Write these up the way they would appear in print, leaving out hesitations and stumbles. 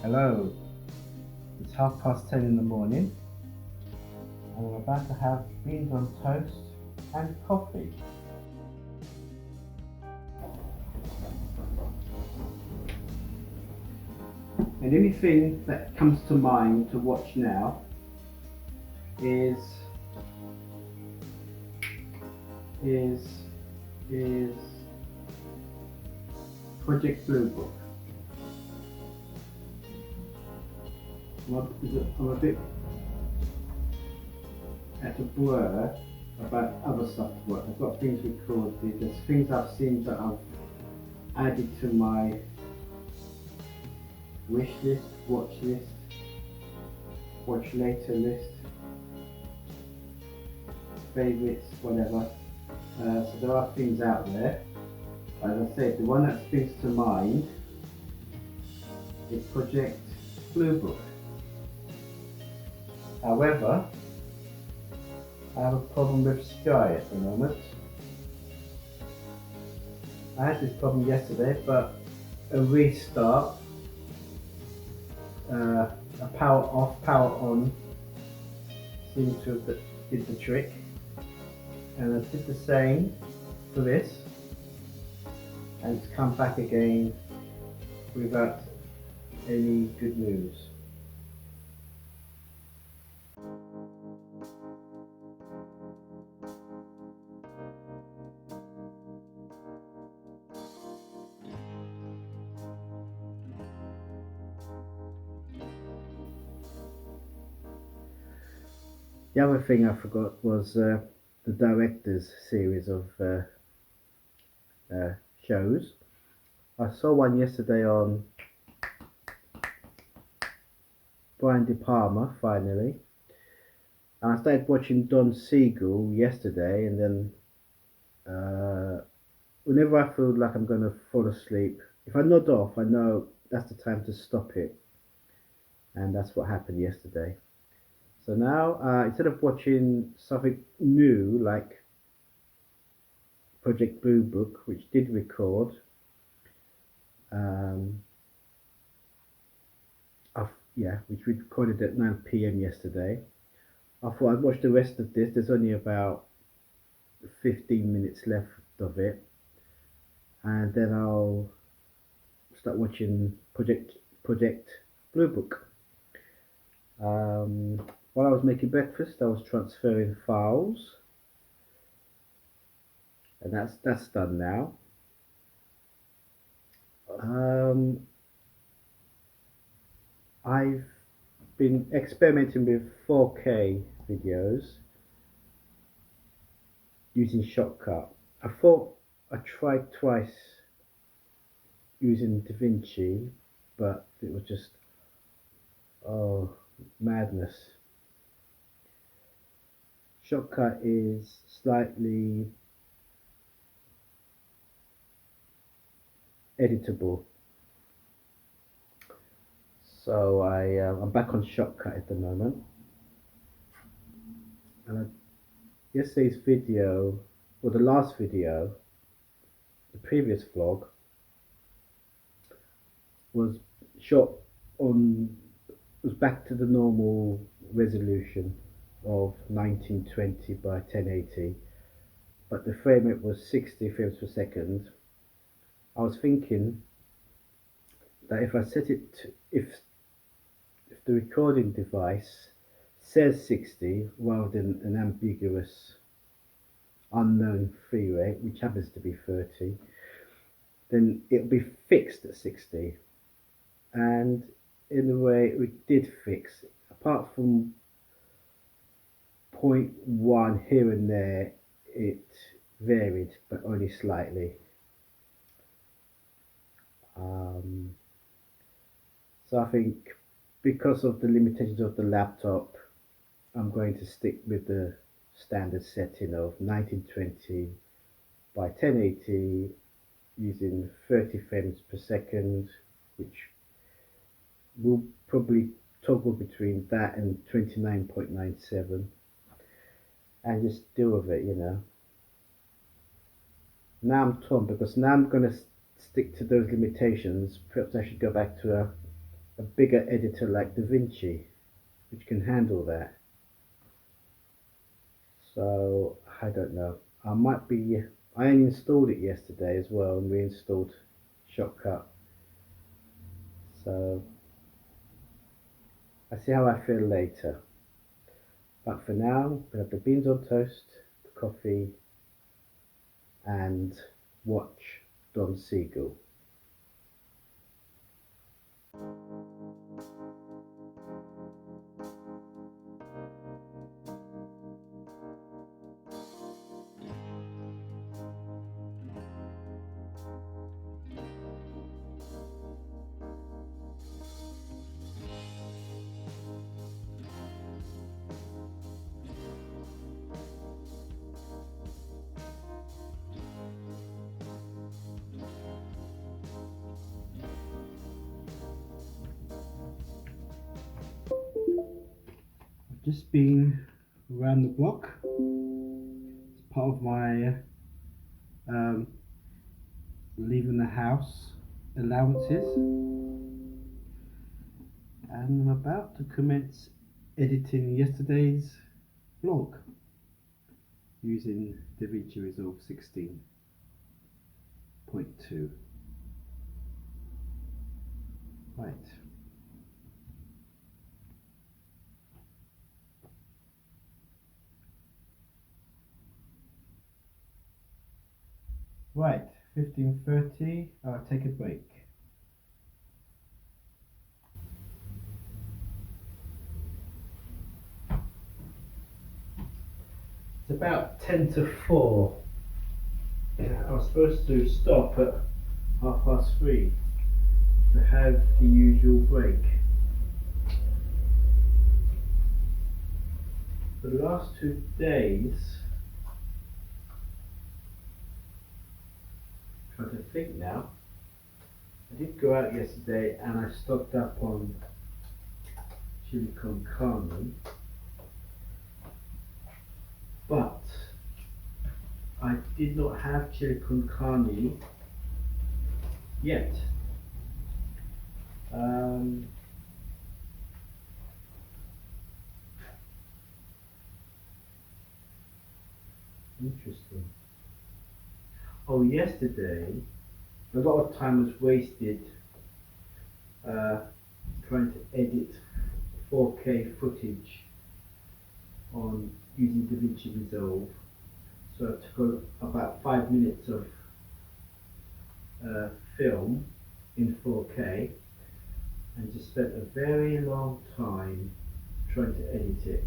Hello, it's 10:30 in the morning and I'm about to have beans on toast and coffee. And the only thing that comes to mind to watch now is Project Blue Book. I'm a bit at a blur about other stuff to watch. I've got things recorded, there's things I've seen that I've added to my wish list, watch later list, favourites, whatever. So there are things out there. As I said, the one that springs to mind is Project Blue Book. However, I have a problem with Sky at the moment. I had this problem yesterday, but a restart, a power off, power on seemed to have did the trick. And I did the same for this, and it's come back again without any good news. The other thing I forgot was the director's series of shows. I saw one yesterday on Brian De Palma, finally. And I started watching Don Siegel yesterday, and then whenever I feel like I'm going to fall asleep, if I nod off, I know that's the time to stop it. And that's what happened yesterday. So now, instead of watching something new like Project Blue Book, which did record, which we recorded at 9 p.m. yesterday, I thought I'd watch the rest of this. There's only about 15 minutes left of it, and then I'll start watching Project Blue Book. While I was making breakfast, I was transferring files, and that's done now. I've been experimenting with 4K videos using Shortcut. I thought I tried twice using DaVinci, but it was just madness. Shortcut is slightly editable, so I'm back on Shortcut at the moment. And yesterday's video, or the last video, the previous vlog, was back to the normal resolution of 1920 by 1080, but the frame rate was 60 frames per second. I was thinking that if I set it to, if the recording device says 60 rather than an ambiguous unknown frame rate, which happens to be 30, then it'll be fixed at 60. And in a way it did fix, apart from 0.1 here and there, it varied, but only slightly. So I think because of the limitations of the laptop, I'm going to stick with the standard setting of 1920 by 1080 using 30 frames per second, which will probably toggle between that and 29.97, and just deal with it, Now I'm torn, because now I'm going to stick to those limitations. Perhaps I should go back to a bigger editor like DaVinci, which can handle that. So I don't know. I might be. I only installed it yesterday as well, and reinstalled Shortcut. So I see how I feel later. But for now, we have the beans on toast, the coffee, and watch Don Siegel. Just been around the block. It's part of my leaving the house allowances, and I'm about to commence editing yesterday's vlog using DaVinci Resolve 16.2. Right. Right, 15:30, I'll take a break. It's about 10 to 4. I was supposed to stop at 3:30 to have the usual break. For the last 2 days, trying to think now, I did go out yesterday and I stocked up on chili con carne, but I did not have chili con carne yet. Interesting. Oh, yesterday, a lot of time was wasted trying to edit 4K footage on using DaVinci Resolve. So I took about 5 minutes of film in 4K and just spent a very long time trying to edit it,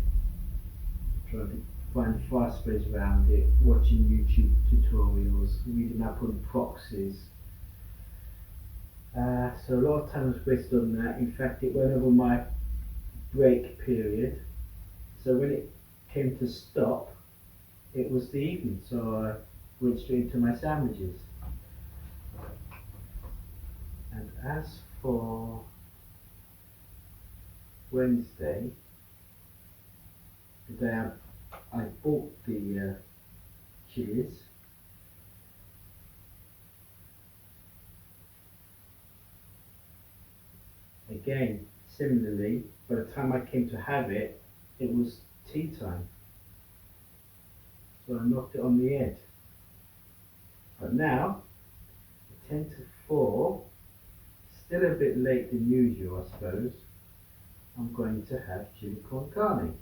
trying to find fast space around it, watching YouTube tutorials, reading up on proxies. So a lot of time was wasted on that. In fact, it went over my break period. So when it came to stop, it was the evening, so I went straight into my sandwiches. And as for Wednesday, the day I bought the chilies, again, similarly, by the time I came to have it, it was tea time. So I knocked it on the head. But now, 10 to 4, still a bit late than usual, I suppose, I'm going to have chili con carne.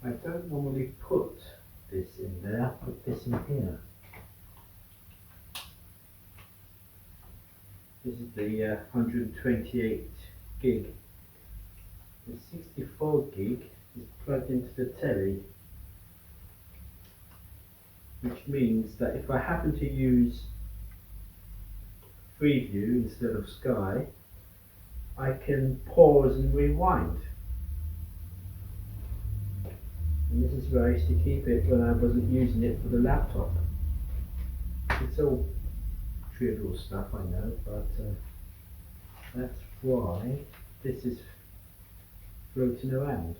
I don't normally put this in there, I put this in here. This is the 128 gig. The 64 gig is plugged into the telly, which means that if I happen to use Freeview instead of Sky, I can pause and rewind. And this is where I used to keep it when I wasn't using it for the laptop. It's all trivial stuff, I know, but that's why this is floating around.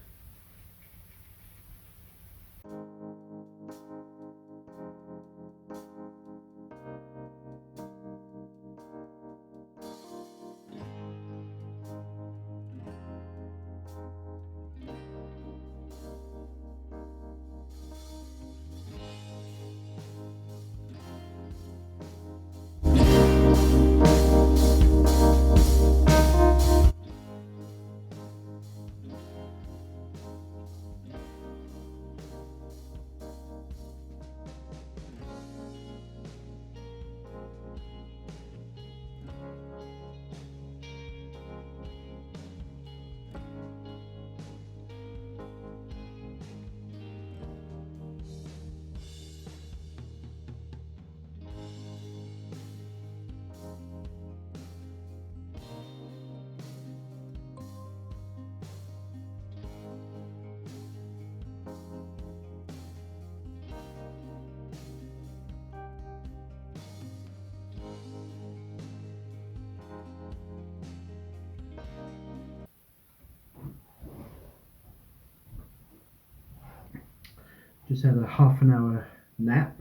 Just had a half an hour nap.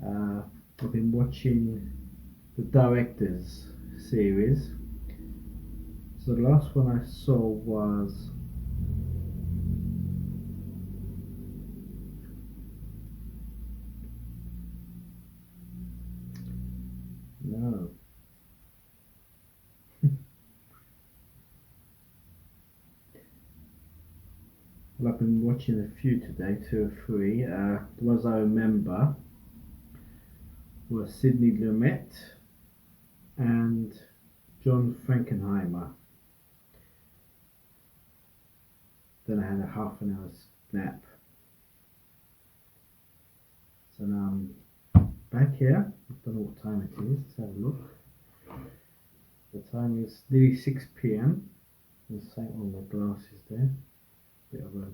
I've been watching the Directors series. So the last one I saw was no. Well, I've been watching a few today, 2 or 3. The ones I remember were Sidney Lumet and John Frankenheimer. Then I had a half an hour's nap. So now I'm back here. I don't know what time it is. Let's have a look. The time is nearly 6 p.m. There's something on my glasses there. Bit of a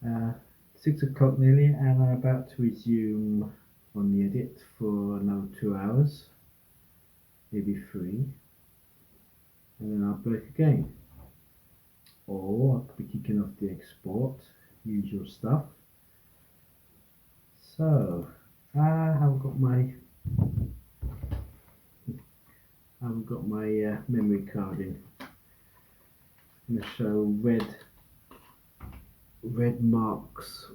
yeah. 6 o'clock nearly, and I'm about to resume on the edit for another 2 hours, maybe 3, and then I'll break again. Or I could be kicking off the export, usual stuff. So I haven't got my memory card in. I'm going to show red marks.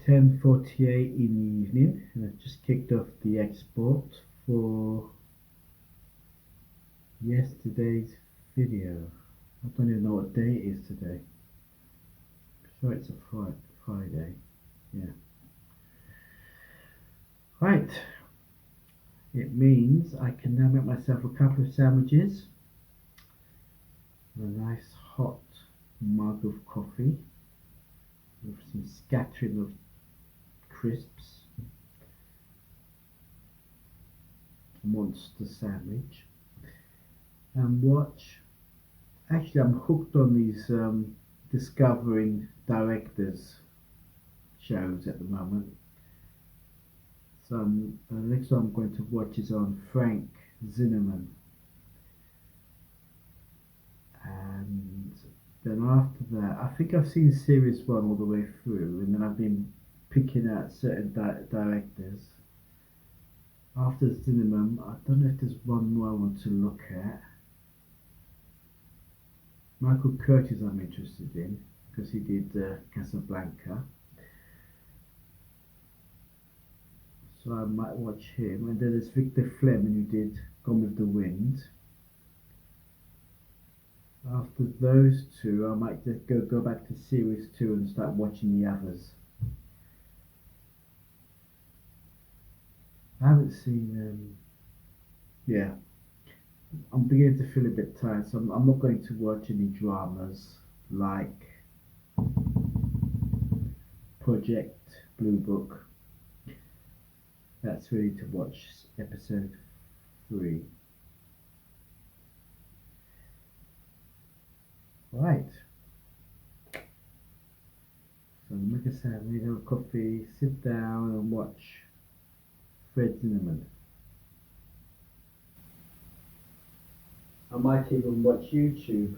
(10:48) in the evening, and I've just kicked off the export for yesterday's video. I don't even know what day it is today. I'm sure it's a Friday. Yeah. Right. It means I can now make myself a couple of sandwiches and a nice hot mug of coffee with some scattering of crisps, monster sandwich, and watch. Actually, I'm hooked on these discovering directors shows at the moment. So the next one I'm going to watch is on Frank Zinnemann, and then after that I think I've seen series 1 all the way through, and then I've been picking out certain directors. After Zinnemann, I don't know if there's one more I want to look at. Michael Curtis I'm interested in, because he did Casablanca. So I might watch him. And then there's Victor Fleming, who did Gone with the Wind. After those two, I might just go back to series 2 and start watching the others. I haven't seen yeah, I'm beginning to feel a bit tired, so I'm not going to watch any dramas like Project Blue Book. That's ready to watch episode 3. Right. So make a sound, need a coffee, sit down and watch Fred Zinnemann. I might even watch YouTube